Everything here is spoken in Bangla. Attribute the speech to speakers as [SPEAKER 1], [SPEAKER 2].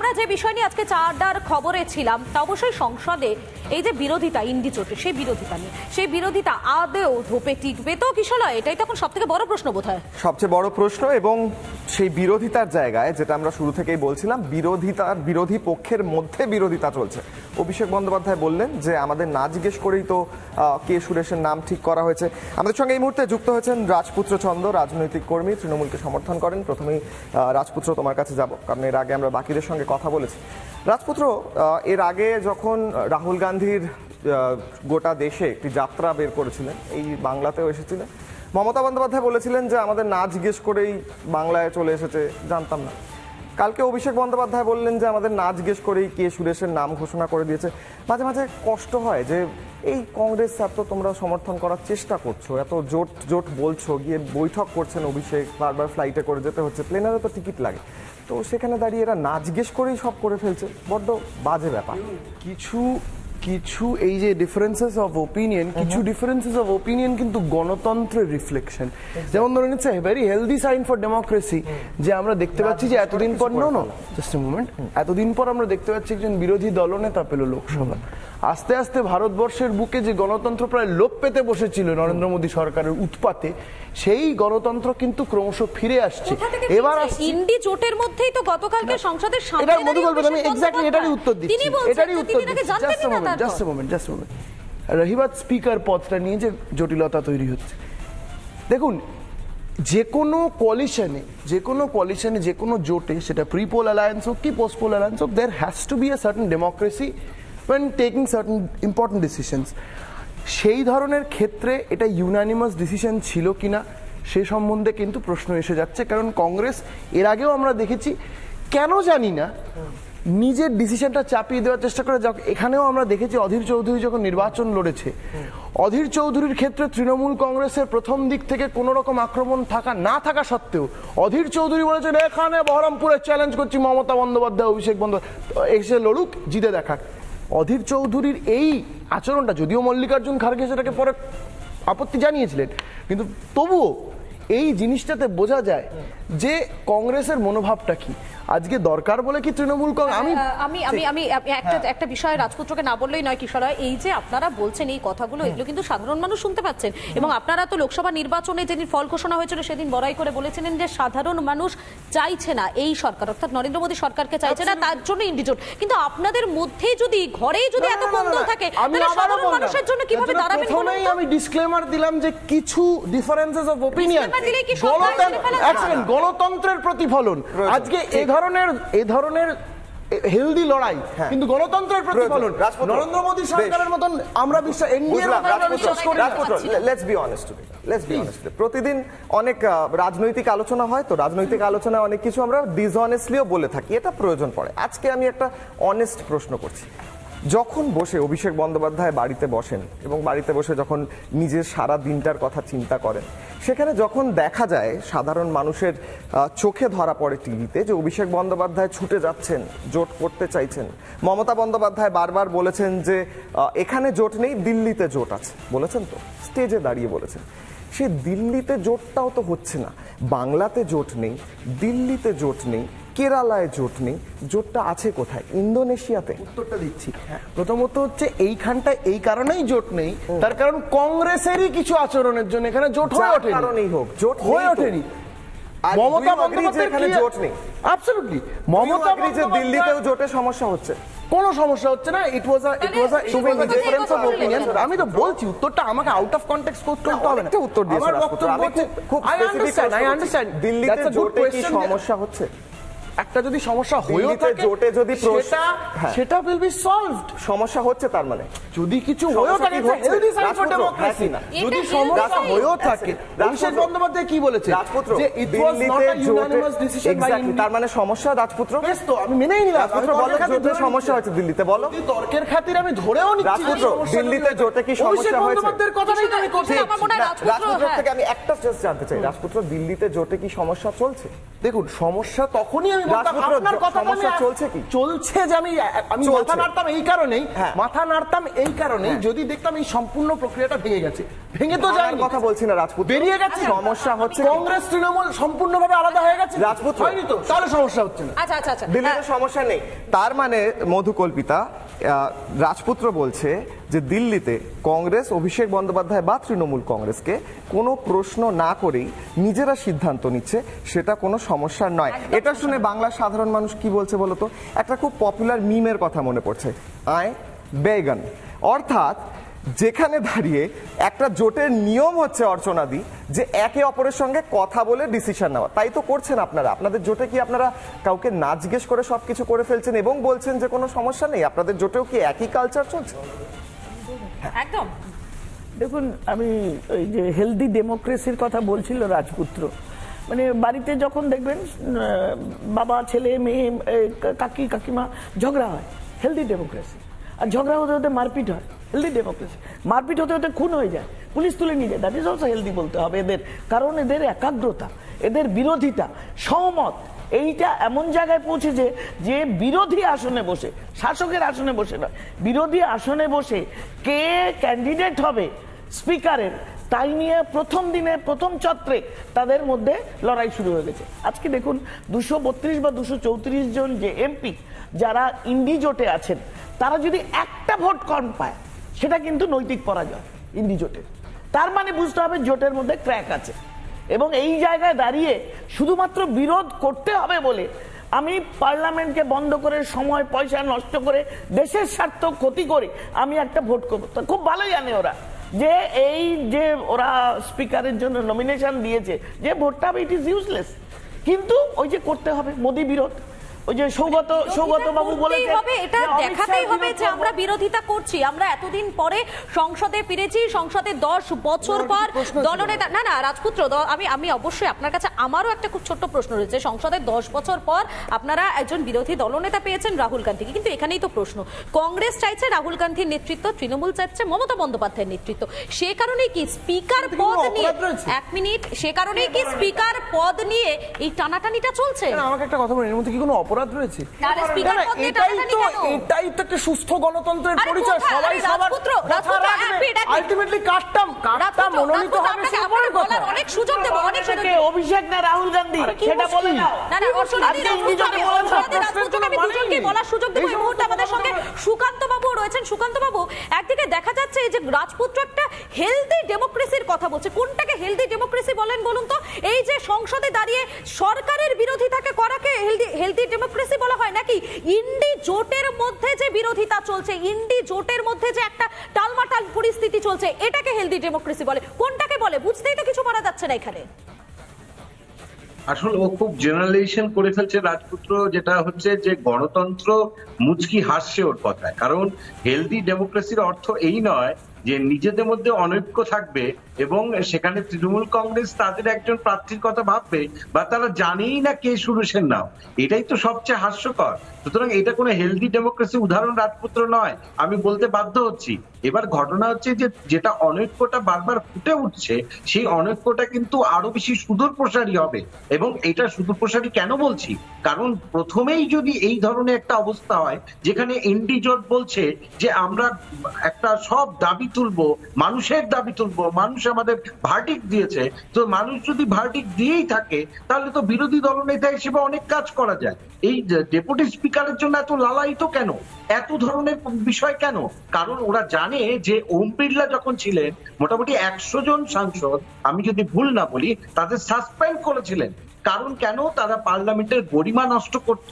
[SPEAKER 1] আমরা যে বিষয় নিয়ে আজকে চারটার খবরে ছিলাম তা অবশ্যই সংসদে এই যে বিরোধিতা ইন্ডি জোটে সেই বিরোধিতা নিয়ে, সেই বিরোধিতা আদৌ ধোপে টিকবে তো কিশলয়, এটাই তখন সব থেকে বড় প্রশ্ন বোধ হয়,
[SPEAKER 2] সবচেয়ে বড় প্রশ্ন। এবং সেই বিরোধিতার জায়গায় যেটা আমরা শুরু থেকেই বলছিলাম, বিরোধী পক্ষের মধ্যে বিরোধিতা চলছে। অভিষেক বন্দ্যোপাধ্যায় বললেন যে আমাদের না জিজ্ঞেস করেই তো কে সুরেশের নাম ঠিক করা হয়েছে। আমাদের সঙ্গে এই মুহূর্তে যুক্ত হয়েছেন রাজপুত্র চন্দ, রাজনৈতিক কর্মী, তৃণমূলকে সমর্থন করেন। প্রথমেই রাজপুত্র তোমার কাছে যাব, কারণ এর আগে আমরা বাকিদের সঙ্গে কথা বলেছি। রাজপুত্র, এর আগে যখন রাহুল গান্ধীর গোটা দেশে একটি যাত্রা বের করেছিলেন, এই বাংলাতেও এসেছিলেন, মমতা বন্দ্যোপাধ্যায় বলেছিলেন যে আমাদের না জিজ্ঞেস করেই বাংলায় চলে এসেছে, জানতাম না। কালকে অভিষেক বন্দ্যোপাধ্যায় বললেন যে আমাদের না জিজ্ঞেস করেই কে সুরেশের নাম ঘোষণা করে দিয়েছে। মাঝে মাঝে কষ্ট হয় যে এই কংগ্রেস এত তোমরা সমর্থন করার চেষ্টা করছো, এত জোট জোট বলছো, গিয়ে বৈঠক করছেন অভিষেক, বারবার ফ্লাইটে করে যেতে হচ্ছে, প্লেনারে তো টিকিট লাগে, তো সেখানে দাঁড়িয়ে এরা না জিজ্ঞেস করেই সব করে ফেলছে, বড্ড বাজে ব্যাপার।
[SPEAKER 3] কিছু এই যে ডিফারেন্সেস অফ ওপিনিয়ন, কিছু ডিফারেন্সেস অফ ওপিনিয়ন কিন্তু গণতন্ত্রের রিফ্লেকশন। যেমন ধরে নিচ্ছে very healthy sign for democracy যে আমরা দেখতে পাচ্ছি যে এতদিন পর জাস্ট এ মোমেন্ট, এতদিন পর আমরা দেখতে পাচ্ছি একজন বিরোধী দলনেতা পেল লোকসভা। আস্তে আস্তে ভারতবর্ষের বুকে যে গণতন্ত্র প্রায় লোপ পেতে বসেছিল নরেন্দ্র মোদী সরকারের উৎপাতে, সেই গণতন্ত্র কিন্তু ক্রমশ ফিরে আসছে।
[SPEAKER 1] এবার ইন্ডি জোটের মধ্যেই তো গতকালকে সংসদের সামনে
[SPEAKER 3] আমি এক্স্যাক্টলি এটারই উত্তর দিচ্ছি, জাস্ট মোমেন্ট। রহিবাদ স্পিকার পদটা নিয়ে যে জটিলতা তৈরি হচ্ছে, দেখুন যে কোনো কোয়ালিশনে, যে কোনো জোটে, সেটা প্রি পোল অ্যালায়েন্স হোক কি পোস্ট পোল অ্যালায়েন্স হোক, there has to be a certain democracy when taking certain important decisions. সেই ধরনের ক্ষেত্রে এটা ইউনানিমাস ডিসিশন ছিল কিনা সে সম্বন্ধে কিন্তু প্রশ্ন এসে যাচ্ছে। কারণ কংগ্রেস এর আগেও আমরা দেখেছি, কেন জানি না, নিজের ডিসিশনটা চাপিয়ে দেওয়ার চেষ্টা করে। এখানেও আমরা দেখেছি অধীর চৌধুরী যখন নির্বাচন লড়েছে, অধীর চৌধুরীর ক্ষেত্রে তৃণমূল কংগ্রেসের প্রথম দিক থেকে কোনো রকম আক্রমণ না থাকা সত্ত্বেও অধীর চৌধুরী বলেছেন এখানে বহরমপুরে চ্যালেঞ্জ করছি মমতা বন্দ্যোপাধ্যায়, অভিষেক বন্দ্যোপাধ্যায় এসে লড়ুক, জিতে দেখাক। অধীর চৌধুরীর এই আচরণটা, যদিও মল্লিকার্জুন খার্গে সেটাকে পরে আপত্তি জানিয়েছিলেন, কিন্তু তবুও এই জিনিসটাতে বোঝা যায় যে কংগ্রেসের মনোভাবটা কি। আজকে দরকার বলে কি তৃণমূল
[SPEAKER 1] আমি একটা বিষয় রাজপুত্রকে না বললেই নয় কিশোরয়, এই যে আপনারা বলছেন এই কথাগুলো, এগুলো কিন্তু সাধারণ মানুষ শুনতে পাচ্ছেন। এবং আপনারা তো লোকসভা নির্বাচনে যেদিন ফল ঘোষণা হয়েছিল সেদিন বড়াই করে বলেছিলেন যে সাধারণ মানুষ চাইছে না এই সরকার, অর্থাৎ নরেন্দ্র মোদী সরকারকে চাইছে না, তার জন্য ইন্ডিজোট। কিন্তু আপনাদের মধ্যে যদি ঘরেই যদি এত কোন্দল থাকে, তাহলে সাধারণ মানুষের জন্য কিভাবে দাঁড়াবেন?
[SPEAKER 3] আমি ডিসক্লেমার দিলাম যে কিছু ডিফারেন্সেস অফ ওপিনিয়ন গণতন্ত্রের প্রতিফলন। আজকে এই ধরনের হেলদি লড়াই কিন্তু গণতন্ত্রের প্রতিফলন। নরেন্দ্র মোদী সরকারের মতন আমরা বিশ্বাস করি।
[SPEAKER 2] লেটস বি অনেস্ট, প্রতিদিন অনেক রাজনৈতিক আলোচনা হয়, তো রাজনৈতিক আলোচনায় অনেক কিছু আমরা ডিসঅনেস্টলিও বলে থাকি, এটা প্রয়োজন পড়ে। আজকে আমি একটা অনেস্ট প্রশ্ন করছি। যখন বসে অভিষেক বন্দ্যোপাধ্যায় বাড়িতে বসেন এবং বাড়িতে বসে যখন নিজের সারা দিনটার কথা চিন্তা করেন, সেখানে যখন দেখা যায় সাধারণ মানুষের চোখে ধরা পড়ে টিভিতে যে অভিষেক বন্দ্যোপাধ্যায় ছুটে যাচ্ছেন, জোট করতে চাইছেন, মমতা বন্দ্যোপাধ্যায় বারবার বলেছেন যে এখানে জোট নেই, দিল্লিতে জোট আছে, বলেছেন তো, স্টেজে দাঁড়িয়ে বলেছেন। সে দিল্লিতে জোটটাও তো হচ্ছে না, বাংলাতে জোট নেই, দিল্লিতে জোট নেই, কেরালায় জোট নেই, জোটটা আছে কোথায়? ইন্দোনেশিয়াতে।
[SPEAKER 3] উত্তরটা দিচ্ছি। প্রথমত হচ্ছে এইখানটা এই কারণেই জোট নেই, তার কারণ কংগ্রেসেরই কিছু আচরণের জন্য এখানে জোট হয়ে ওঠেনি।
[SPEAKER 2] কারণেই হোক জোট
[SPEAKER 3] হয়ে ওঠেনি। মমতা বন্দ্যোপাধ্যায়
[SPEAKER 2] এখানে জোট নেই,
[SPEAKER 3] অ্যাবসলিউটলি। মমতা বন্দ্যোপাধ্যায়
[SPEAKER 2] দিল্লিতেও জোটের সমস্যা হচ্ছে,
[SPEAKER 3] কোনো সমস্যা হচ্ছে না। ইট ওয়াজ আ ডিফারেন্স অফ ওপিনিয়ন। আমি তো বলছি উত্তরটা আমাকে আউট অফ কনটেক্সট করতে হবে না।
[SPEAKER 2] উত্তর দিয়েছে রাজপুত্র, আমি খুব স্পেসিফিক, আই আন্ডারস্ট্যান্ড দিল্লিতে জোটে কি সমস্যা হচ্ছে।
[SPEAKER 3] একটা যদি সমস্যা হয়েও থাকে
[SPEAKER 2] জোটে যদি
[SPEAKER 3] সেটা উইল বি সলভড।
[SPEAKER 2] সমস্যা হচ্ছে তার মানে
[SPEAKER 3] যদি কিছু হয়েও থাকে হেলদি সাইড ফর ডেমোক্রেসি। যদি সমস্যা হয়েও থাকে, অভিষেক বন্দ্যোপাধ্যায় কি বলেছে যে it was not a unanimous decision by ইন্ডি।
[SPEAKER 2] তার মানে সমস্যা রাজপুত্র,
[SPEAKER 3] বেশ তো আমি মেনেই নিলাম।
[SPEAKER 2] রাজপুত্র বলো জোটে সমস্যা হচ্ছে দিল্লিতে, বলো।
[SPEAKER 3] তর্কের খাতিরে আমি ধরেও নিচ্ছি
[SPEAKER 2] রাজপুত্র দিল্লিতে জোটে কি সমস্যা হয়েছে?
[SPEAKER 3] অভিষেক বন্দ্যোপাধ্যায়ের কথাটাই তো আমি করছি।
[SPEAKER 2] রাজপুত্র থেকে আমি একটা জাস্ট জানতে চাই, রাজপুত্র দিল্লিতে জোটে কি সমস্যা চলছে?
[SPEAKER 3] দেখুন সমস্যা তখনই আমি বলতাম, আপনার কথা
[SPEAKER 2] সমস্যা চলছে কি?
[SPEAKER 3] চলছে যে আমি মাথা নাড়তাম এই কারণেই, মাথা নাড়তাম এই এই কারণে যদি দেখতাম এই সম্পূর্ণ প্রক্রিয়াটা ভেঙে গেছে, ভেঙে তো যায়
[SPEAKER 2] কথা বলছি না রাজপুত্র,
[SPEAKER 3] বেরিয়ে গেছে।
[SPEAKER 2] সমস্যা হচ্ছে
[SPEAKER 3] কংগ্রেস তৃণমূল সম্পূর্ণভাবে আলাদা হয়ে গেছে,
[SPEAKER 2] রাজপুত্র
[SPEAKER 3] হয়নি তো, তাহলে সমস্যা হচ্ছে না।
[SPEAKER 1] আচ্ছা আচ্ছা আচ্ছা
[SPEAKER 2] দিল্লিতে সমস্যা নেই। তার মানে মধুকল্পিতা, রাজপুত্র বলছে যে দিল্লিতে কংগ্রেস অভিষেক বন্দ্যোপাধ্যায় বা তৃণমূল কংগ্রেসকে কোনো প্রশ্ন না করেই নিজেরা সিদ্ধান্ত নিচ্ছে, সেটা কোনো সমস্যা নয়। এটা শুনে বাংলার সাধারণ মানুষ কি বলছে বলতো? একটা খুব পপুলার মিমের কথা মনে পড়ছে, আয় বেগন। অর্থাৎ যেখানে দাঁড়িয়ে একটা জোটের নিয়ম হচ্ছে অর্চনাদি যে একে অপরের সঙ্গে কথা বলে ডিসিশন নেওয়া, তাই তো করছেন আপনারা। আপনাদের জোটে কি আপনারা কাউকে না জিজ্ঞেস করে সবকিছু করে ফেলছেন এবং বলছেন যে কোনো সমস্যা নেই? আপনাদের জোটেও কি একই কালচার চলছে?
[SPEAKER 1] একদম।
[SPEAKER 4] দেখুন, আমি ওই যে হেলদি ডেমোক্রেসির কথা বলছিল রাজপুত্র, মানে বাড়িতে যখন দেখবেন বাবা ছেলে মেয়ে কাকি কাকিমা ঝগড়া হয়, হেলদি ডেমোক্রেসি। আর ঝগড়া হতে হতে মারপিট হয়, হেলদি ডেমোক্রেসি। মারপিট হতে হতে খুন হয়ে যায়, পুলিশ তুলে নিয়ে যায়, দ্যাট ইজ অলসো হেলদি বলতে হবে এদের। কারণ এদের একাগ্রতা, এদের বিরোধিতা, সহমত, এইটা এমন জায়গায় পৌঁছেছে যে বিরোধী আসনে বসে, শাসকের আসনে বসে নয়, বিরোধী আসনে বসে কে ক্যান্ডিডেট হবে স্পিকারের, তাই নিয়ে প্রথম দিনে প্রথম চত্রে তাদের মধ্যে লড়াই শুরু হয়ে গেছে। আজকে দেখুন 232 বা 234 জন যে এমপি যারা ইন্ডি জোটে আছেন, তারা যদি একটা ভোট কম পায়, সেটা কিন্তু নৈতিক পরাজয় ইন্ডি জোটের। তার মানে বুঝতে হবে জোটের মধ্যে ক্র্যাক আছে। এবং এই জায়গায় দাঁড়িয়ে শুধুমাত্র বিরোধ করতে হবে বলে আমি পার্লামেন্টকে বন্ধ করে সময় পয়সা নষ্ট করে দেশের স্বার্থ ক্ষতি করে আমি একটা ভোট করবো, তা খুব ভালোই জানে ওরা যে এই যে ওরা স্পিকারের জন্য নমিনেশন দিয়েছে, যে ভোটটা হবে ইট ইজ ইউজলেস। কিন্তু ওই যে করতে হবে মোদি বিরোধ, ওই যে সৌগত বাবু বলেছেন
[SPEAKER 1] এটা দেখাতেই হবে যে আমরা বিরোধিতা করছি। আমরা এতদিন পরে সংসদে ফিরেছি, সংসদে 10 বছর পর দলনেতা না রাজপুত্র, আমি অবশ্যই আপনার কাছে আমারও একটা খুব ছোট্ট প্রশ্ন রয়েছে। সংসদে 10 বছর পর আপনারা একজন বিরোধী দলনেতা পেয়েছেন রাহুল গান্ধীকে, কিন্তু এখানেই তো প্রশ্ন, কংগ্রেস চাইছে রাহুল গান্ধীর নেতৃত্ব, তৃণমূল চাইছে মমতা বন্দ্যোপাধ্যায়ের নেতৃত্ব। সে কারণেই কি স্পিকার পদ নিয়ে, এক মিনিট, সে কারণেই কি স্পিকার পদ নিয়ে এই টানাটানিটা চলছে?
[SPEAKER 3] আমাকে একটা কথা বলেন, এর মধ্যে কি কোনো অপরাধ রয়েছে? এটাই তো একটা সুস্থ গণতন্ত্রের পরিচয়, সবাই সবার আলটিমেটলি কাটটা মনোনীত হবে।
[SPEAKER 1] অনেক সুযোগ দেব, অনেক সুযোগ।
[SPEAKER 4] অভিষেক না রাহুল গান্ধী, সেটা বলে নাও।
[SPEAKER 1] আমি দুজনকে বলার সুযোগ দেব। এই মুহূর্তে আমাদের সঙ্গে সুকান্ত বাবু রয়েছেন। সুকান্ত বাবু, একদিকে দেখা যাচ্ছে যে রাজপুত্র একটা হেলদি ডেমোক্রেসির কথা বলছে, কোনটাকে হেলদি ডেমোক্রেসি বলেন বলুন তো? এই যে সংসদে দাঁড়িয়ে সরকারের বিরোধিতাকে করাকে হেলদি ডেমোক্রেসি বলা হয়, নাকি ইন্ডি জোটের মধ্যে যে বিরোধিতা চলছে, ইন্ডি জোটের মধ্যে যে একটা টালমাটাল পরিস্থিতি চলছে, এটাকে হেলদি ডেমোক্রেসি বলে? কোনটাকে বলে বুঝতেই তো কিছু পারা যাচ্ছে না এখানে।
[SPEAKER 5] আসলে ও খুব জেনারেলাইজেশন করে ফেলছে রাজপুত্র, যেটা হচ্ছে যে গণতন্ত্র মুচকি হাসছে ওর কথায়। কারণ হেলদি ডেমোক্রেসির অর্থ এই নয় যে নিজেদের মধ্যে অনৈক্য থাকবে এবং সেখানে তৃণমূল কংগ্রেস তাদের একজন প্রার্থীর কথা ভাববে বা তারা জানেই না কে সুরেশের নাম। এটাই তো সবচেয়ে হাস্যকর। সুতরাং এটা কোনো হেলদি ডেমোক্রেসি উদাহরণ রাজপুত্র নয়, আমি বলতে বাধ্য হচ্ছি। এবার ঘটনা হচ্ছে যে যেটা অনৈক্যটা বারবার ফুটে উঠছে, সেই অনৈক্যটা কিন্তু আরো বেশি সুদূর প্রসারী হবে। এবং এটা সুদূর প্রসারী কেন বলছি? কারণ প্রথমেই যদি এই ধরনের একটা অবস্থা হয় যেখানে এনডি জোট বলছে যে আমরা একটা সব দাবি তুলবো, মানুষের দাবি তুলবো, মানুষ আমাদের ভার্ডিক্ট দিয়েছে, তো মানুষ যদি ভার্ডিক্ট দিয়েই থাকে তাহলে তো বিরোধী দলনেতা হিসেবে অনেক কাজ করা যায়। এই ডেপুটি স্পিকারের জন্য এত লালায়িত কেন, এত ধরনের বিষয় কেন? কারণ ওরা জানে যে ওম বিড়লা যখন ছিলেন মোটামুটি 100 জন সাংসদ, আমি যদি ভুল না বলি, তাদের সাসপেন্ড করেছিলেন। কারণ কেন? তারা পার্লামেন্টের গরিমা নষ্ট করতে